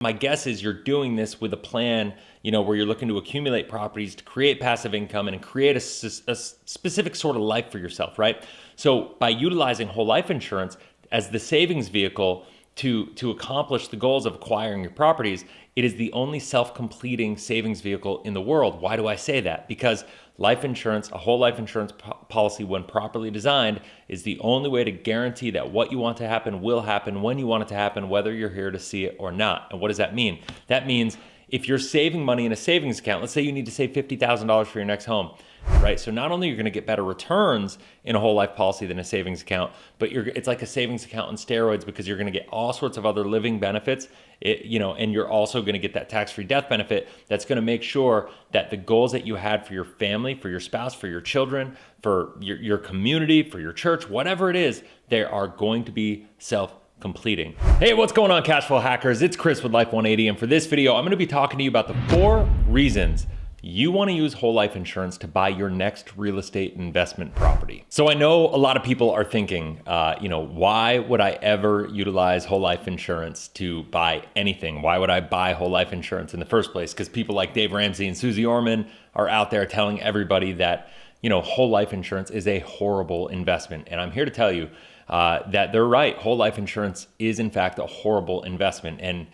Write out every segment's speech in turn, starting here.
My guess is you're doing this with a plan, where you're looking to accumulate properties to create passive income and create a specific sort of life for yourself, right? So by utilizing whole life insurance as the savings vehicle to accomplish the goals of acquiring your properties, it is the only self-completing savings vehicle in the world. Why do I say that? Because life insurance, a whole life insurance policy, when properly designed, is the only way to guarantee that what you want to happen will happen when you want it to happen, whether you're here to see it or not. And what does that mean? That means if you're saving money in a savings account, let's say you need to save $50,000 for your next home, right? So not only are you going to get better returns in a whole life policy than a savings account, but it's like a savings account on steroids, because you're going to get all sorts of other living benefits, and you're also going to get that tax-free death benefit that's going to make sure that the goals that you had for your family, for your spouse, for your children, for your community, for your church, whatever it is, they are going to be self-completing. Hey, what's going on, cash flow hackers? It's Chris with Life 180, and for this video, I'm going to be talking to you about the 4 reasons you want to use whole life insurance to buy your next real estate investment property. So I know a lot of people are thinking, why would I ever utilize whole life insurance to buy anything? Why would I buy whole life insurance in the first place? Because people like Dave Ramsey and Susie Orman are out there telling everybody that, whole life insurance is a horrible investment. And I'm here to tell you that they're right. Whole life insurance is in fact a horrible investment. And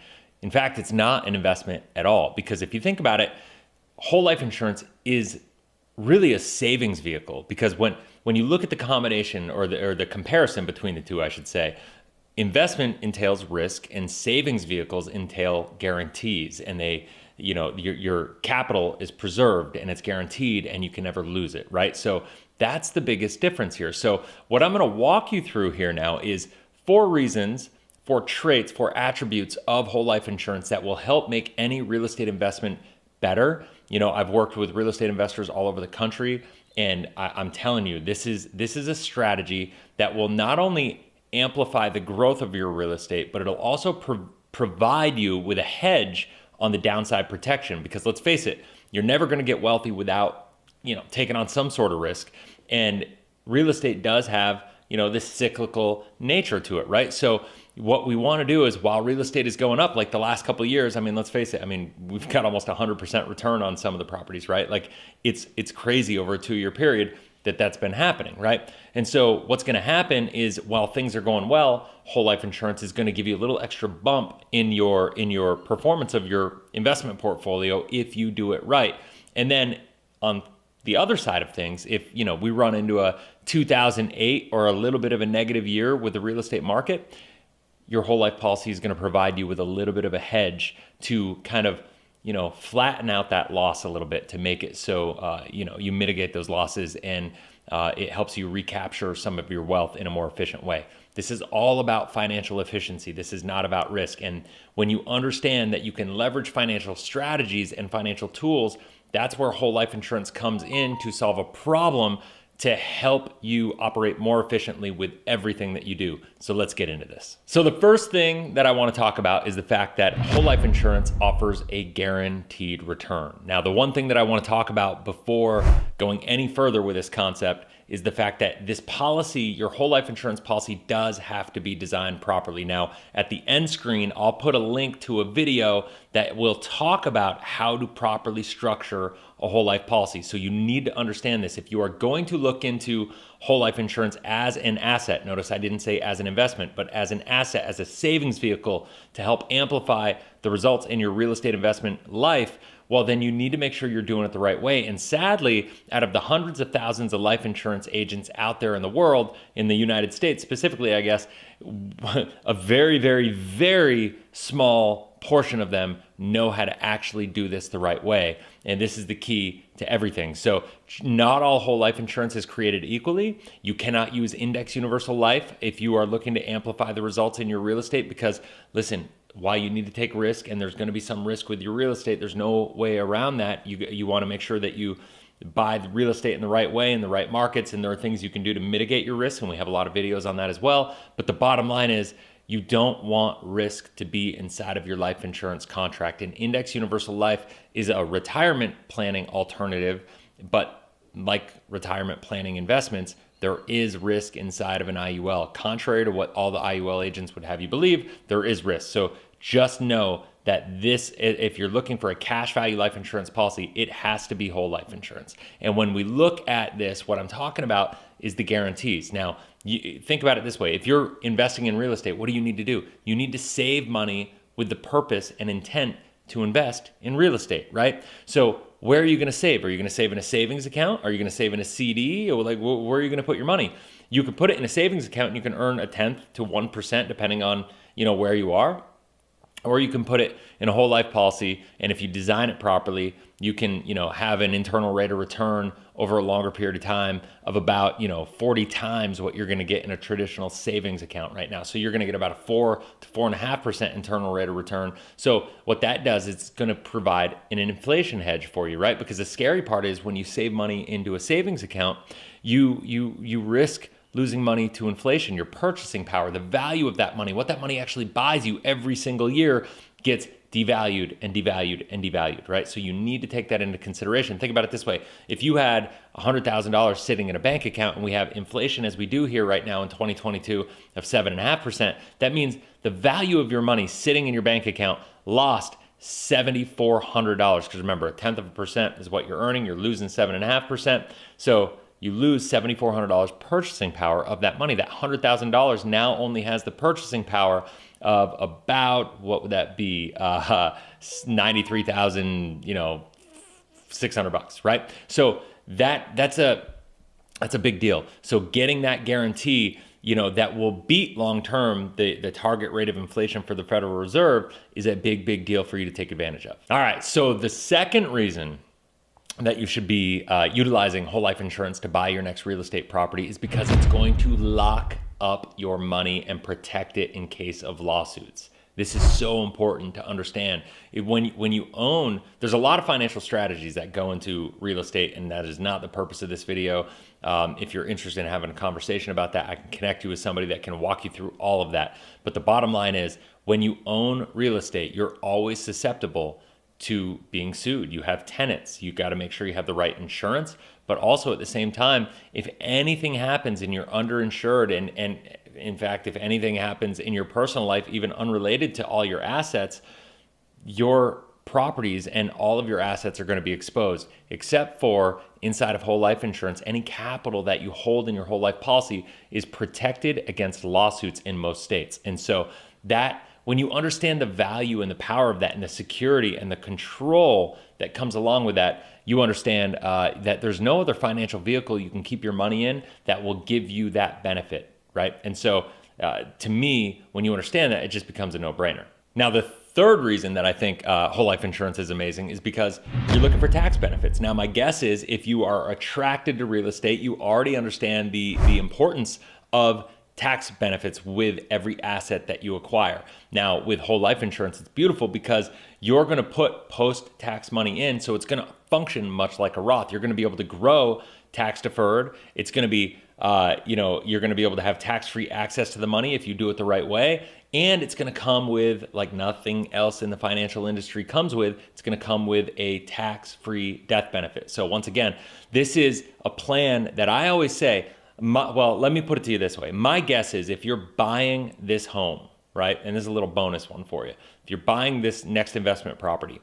in fact, it's not an investment at all, because if you think about it, whole life insurance is really a savings vehicle, because when you look at the combination or the comparison between the two, I should say, investment entails risk and savings vehicles entail guarantees, and your capital is preserved and it's guaranteed and you can never lose it, right? So that's the biggest difference here. So what I'm going to walk you through here now is 4 reasons, 4 traits, 4 attributes of whole life insurance that will help make any real estate investment better. I've worked with real estate investors all over the country, and I'm telling you, this is a strategy that will not only amplify the growth of your real estate, but it'll also provide you with a hedge on the downside protection. Because let's face it, you're never going to get wealthy without, taking on some sort of risk. And real estate does have, this cyclical nature to it, right? So what we want to do is, while real estate is going up, like the last couple of years, let's face it, we've got almost 100% return on some of the properties, right? Like it's crazy over a 2-year period that's been happening, right? And so what's going to happen is, while things are going well, whole life insurance is going to give you a little extra bump in your performance of your investment portfolio if you do it right. And then on the other side of things, if we run into a 2008 or a little bit of a negative year with the real estate market, your whole life policy is going to provide you with a little bit of a hedge to kind of, flatten out that loss a little bit, to make it so, you mitigate those losses, and it helps you recapture some of your wealth in a more efficient way. This is all about financial efficiency. This is not about risk. And when you understand that you can leverage financial strategies and financial tools, that's where whole life insurance comes in to solve a problem, to help you operate more efficiently with everything that you do. So let's get into this. So the first thing that I want to talk about is the fact that whole life insurance offers a guaranteed return. Now, the one thing that I want to talk about before going any further with this concept is the fact that this policy, your whole life insurance policy, does have to be designed properly. Now, at the end screen, I'll put a link to a video that will talk about how to properly structure a whole life policy. So you need to understand this. If you are going to look into whole life insurance as an asset, notice I didn't say as an investment, but as an asset, as a savings vehicle to help amplify the results in your real estate investment life, well, then you need to make sure you're doing it the right way. And sadly, out of the hundreds of thousands of life insurance agents out there in the world, in the United States specifically, I guess, a very, very, very small portion of them know how to actually do this the right way. And this is the key to everything. So not all whole life insurance is created equally. You cannot use index universal life if you are looking to amplify the results in your real estate, because listen, while you need to take risk, and there's going to be some risk with your real estate, there's no way around that. You want to make sure that you buy the real estate in the right way, in the right markets, and there are things you can do to mitigate your risk, and we have a lot of videos on that as well. But the bottom line is, you don't want risk to be inside of your life insurance contract. And index universal life is a retirement planning alternative, but like retirement planning investments, there is risk inside of an IUL. Contrary to what all the IUL agents would have you believe, there is risk. So just know that this, if you're looking for a cash value life insurance policy, it has to be whole life insurance. And when we look at this, what I'm talking about is the guarantees. Now, you think about it this way. If you're investing in real estate, what do you need to do? You need to save money with the purpose and intent to invest in real estate, right? So where are you going to save? Are you going to save in a savings account? Are you going to save in a CD? Or like, where are you going to put your money? You can put it in a savings account and you can earn 1/10 to 1% depending on, where you are. Or you can put it in a whole life policy, and if you design it properly, you can, have an internal rate of return over a longer period of time of about, 40 times what you're going to get in a traditional savings account right now. So you're going to get about a 4 to 4.5% internal rate of return. So what that does, it's going to provide an inflation hedge for you, right? Because the scary part is when you save money into a savings account, you risk losing money to inflation. Your purchasing power, the value of that money, what that money actually buys you every single year, gets devalued and devalued and devalued, right? So you need to take that into consideration. Think about it this way. If you had $100,000 sitting in a bank account and we have inflation as we do here right now in 2022 of 7.5%, that means the value of your money sitting in your bank account lost $7,400. Because remember, 1/10% is what you're earning. You're losing 7.5%. So you lose $7,400 purchasing power of that money. That $100,000 now only has the purchasing power of about, what would that be? 93,600 bucks, right? So that's a big deal. So getting that guarantee, that will beat long-term the target rate of inflation for the Federal Reserve is a big deal for you to take advantage of. All right. So the second reason that you should be utilizing whole life insurance to buy your next real estate property is because it's going to lock up your money and protect it in case of lawsuits. This is so important to understand. When you own, there's a lot of financial strategies that go into real estate, and that is not the purpose of this video. If you're interested in having a conversation about that, I can connect you with somebody that can walk you through all of that. But the bottom line is, when you own real estate, you're always susceptible to being sued. You have tenants. You got to make sure you have the right insurance, but also at the same time, if anything happens and you're underinsured, and in fact, if anything happens in your personal life, even unrelated to all your assets, your properties and all of your assets are going to be exposed, except for inside of whole life insurance. Any capital that you hold in your whole life policy is protected against lawsuits in most states. And so that, when you understand the value and the power of that and the security and the control that comes along with that, you understand that there's no other financial vehicle you can keep your money in that will give you that benefit, right? And so to me, when you understand that, it just becomes a no-brainer. Now, the third reason that I think whole life insurance is amazing is because you're looking for tax benefits. Now, my guess is if you are attracted to real estate, you already understand the importance of tax benefits with every asset that you acquire. Now, with whole life insurance, it's beautiful because you're going to put post-tax money in, so it's going to function much like a Roth. You're going to be able to grow tax deferred. It's going to be, you're going to be able to have tax-free access to the money if you do it the right way. And it's going to come with, like nothing else in the financial industry comes with, it's going to come with a tax-free death benefit. So once again, this is a plan that I always say, well, let me put it to you this way. My guess is if you're buying this home, right, and this is a little bonus one for you. If you're buying this next investment property,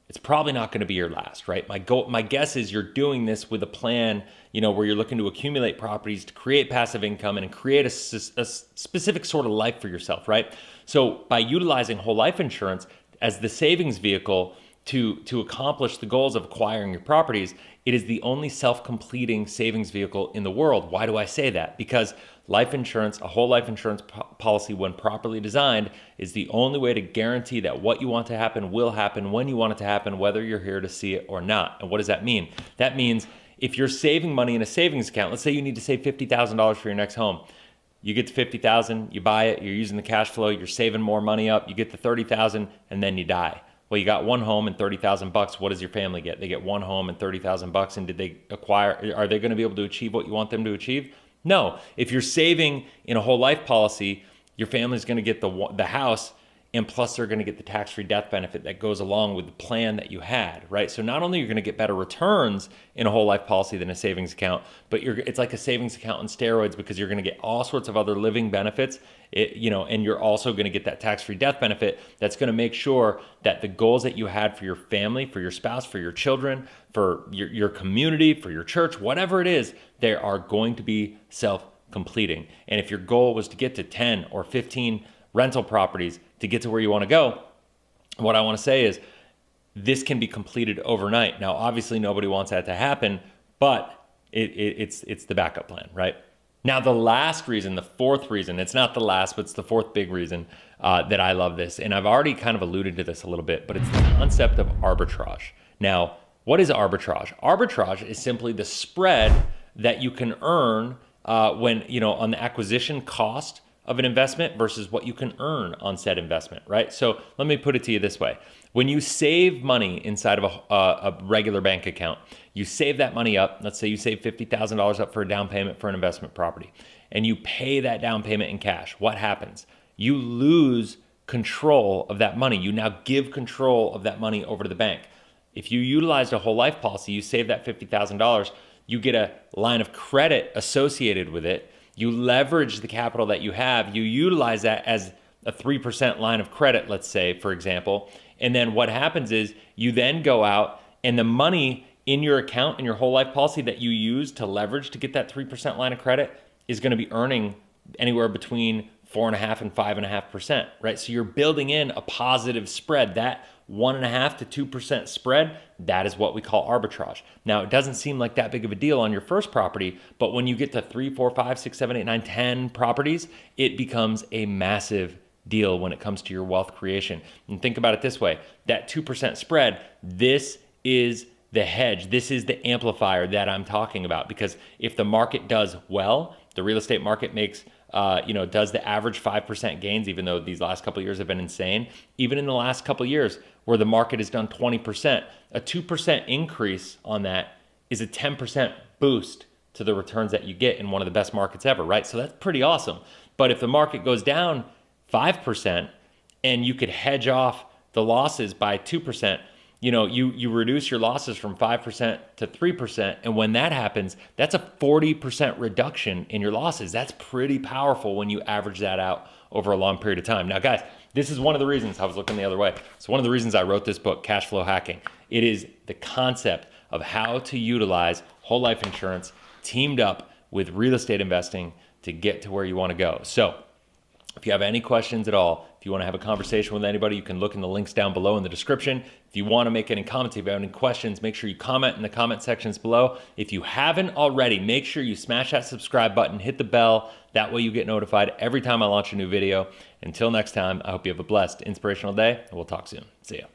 it's probably not going to be your last, right? My guess is you're doing this with a plan, where you're looking to accumulate properties to create passive income and create a specific sort of life for yourself, right? So by utilizing whole life insurance as the savings vehicle to accomplish the goals of acquiring your properties, it is the only self-completing savings vehicle in the world. Why do I say that? Because life insurance, a whole life insurance policy, when properly designed, is the only way to guarantee that what you want to happen will happen when you want it to happen, whether you're here to see it or not. And what does that mean? That means if you're saving money in a savings account, let's say you need to save $50,000 for your next home. You get to $50,000, you buy it, you're using the cash flow, you're saving more money up, you get to $30,000, and then you die. Well, you got one home and $30,000. What does your family get? They get one home and $30,000. And did they acquire? Are they going to be able to achieve what you want them to achieve? No. If you're saving in a whole life policy, your family's going to get the house And plus they're going to get the tax-free death benefit that goes along with the plan that you had, right? So not only are you going to get better returns in a whole life policy than a savings account, but it's like a savings account on steroids, because you're going to get all sorts of other living benefits, and you're also going to get that tax-free death benefit that's going to make sure that the goals that you had for your family, for your spouse, for your children, for your community, for your church, whatever it is, they are going to be self-completing. And if your goal was to get to 10 or 15 rental properties to get to where you want to go, what I want to say is this can be completed overnight. Now, obviously nobody wants that to happen, but it's the backup plan, right? Now, the last reason, the fourth reason, it's not the last, but it's the fourth big reason that I love this. And I've already kind of alluded to this a little bit, but it's the concept of arbitrage. Now, what is arbitrage? Arbitrage is simply the spread that you can earn when, on the acquisition cost of an investment versus what you can earn on said investment, right? So let me put it to you this way. When you save money inside of a regular bank account, you save that money up. Let's say you save $50,000 up for a down payment for an investment property, and you pay that down payment in cash. What happens? You lose control of that money. You now give control of that money over to the bank. If you utilized a whole life policy, you save that $50,000, you get a line of credit associated with it. You leverage the capital that you have, you utilize that as a 3% line of credit, let's say, for example. And then what happens is you then go out and the money in your account, in your whole life policy that you use to leverage to get that 3% line of credit is going to be earning anywhere between 4.5% and 5.5%, right? So you're building in a positive spread. That 1.5% to 2% spread, that is what we call arbitrage. Now, it doesn't seem like that big of a deal on your first property, but when you get to 3, 4, 5, 6, 7, 8, 9, 10 properties, it becomes a massive deal when it comes to your wealth creation. And think about it this way, that 2% spread, this is the hedge. This is the amplifier that I'm talking about, because if the market does well, the real estate market makes does the average 5% gains, even though these last couple of years have been insane. Even in the last couple of years where the market has done 20%, a 2% increase on that is a 10% boost to the returns that you get in one of the best markets ever, right? So that's pretty awesome. But if the market goes down 5% and you could hedge off the losses by 2%, you reduce your losses from 5% to 3. And when that happens, that's a 40% reduction in your losses. That's pretty powerful when you average that out over a long period of time. Now, guys, this is one of the reasons I was looking the other way. It's one of the reasons I wrote this book, Cash Flow Hacking. It is the concept of how to utilize whole life insurance teamed up with real estate investing to get to where you want to go. So if you have any questions at all, if you want to have a conversation with anybody, you can look in the links down below in the description. If you want to make any comments, if you have any questions, make sure you comment in the comment sections below. If you haven't already, make sure you smash that subscribe button, hit the bell. That way you get notified every time I launch a new video. Until next time, I hope you have a blessed, inspirational day, and we'll talk soon. See ya.